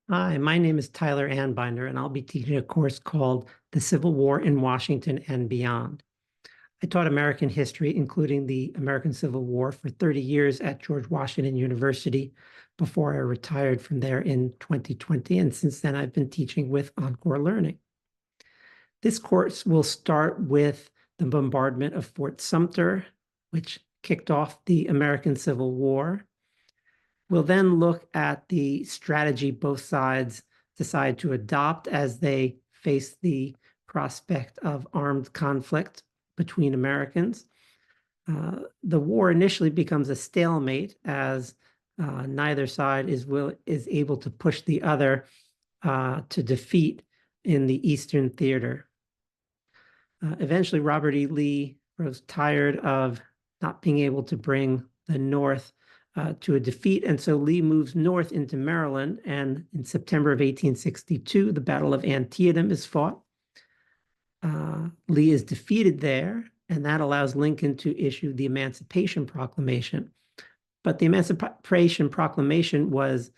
Hi, my name is Tyler Anbinder, and I'll be teaching a course called The Civil War in Washington and Beyond. I taught American history, including the American Civil War, for 30 years at George Washington University before I retired from there in 2020. And since then, I've been teaching with Encore Learning. This course will start with the bombardment of Fort Sumter, which kicked off the American Civil War. We'll then look at the strategy both sides decide to adopt as they face the prospect of armed conflict between Americans. The war initially becomes a stalemate as neither side is able to push the other to defeat in the Eastern Theater. Eventually, Robert E. Lee grows tired of not being able to bring the North to a defeat. And so Lee moves north into Maryland. And in September of 1862, the Battle of Antietam is fought. Lee is defeated there, and that allows Lincoln to issue the Emancipation Proclamation. But the Emancipation Proclamation was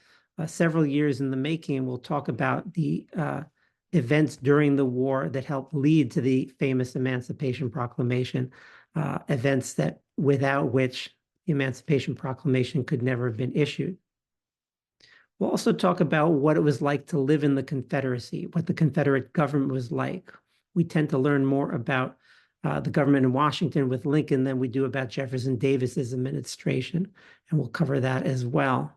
several years in the making, and we'll talk about the events during the war that helped lead to the famous Emancipation Proclamation, events that without which the Emancipation Proclamation could never have been issued. We'll also talk about what it was like to live in the Confederacy, what the Confederate government was like. We tend to learn more about the government in Washington with Lincoln than we do about Jefferson Davis's administration, and we'll cover that as well.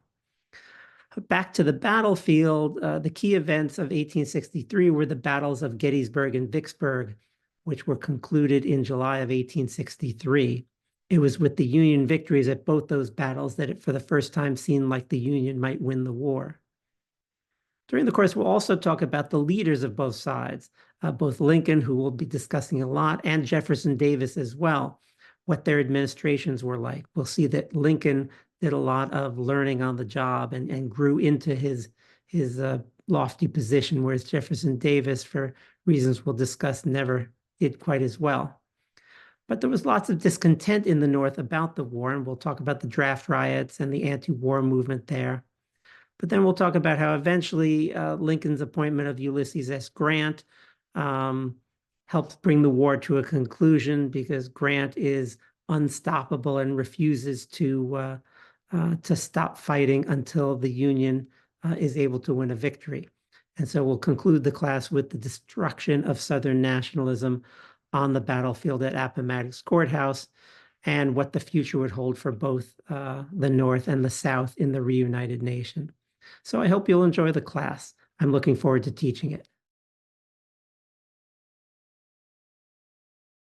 Back to the battlefield, the key events of 1863 were the battles of Gettysburg and Vicksburg, which were concluded in July of 1863. It was with the Union victories at both those battles that it for the first time seemed like the Union might win the war. During the course, we'll also talk about the leaders of both sides, both Lincoln, who we'll be discussing a lot, and Jefferson Davis as well, what their administrations were like. We'll see that Lincoln did a lot of learning on the job and grew into his lofty position, whereas Jefferson Davis, for reasons we'll discuss, never did quite as well. But there was lots of discontent in the North about the war, and we'll talk about the draft riots and the anti-war movement there. But then we'll talk about how eventually Lincoln's appointment of Ulysses S. Grant helped bring the war to a conclusion because Grant is unstoppable and refuses to stop fighting until the Union is able to win a victory. And so we'll conclude the class with the destruction of Southern nationalism on the battlefield at Appomattox Courthouse and what the future would hold for both the North and the South in the reunited nation. So I hope you'll enjoy the class. I'm looking forward to teaching it.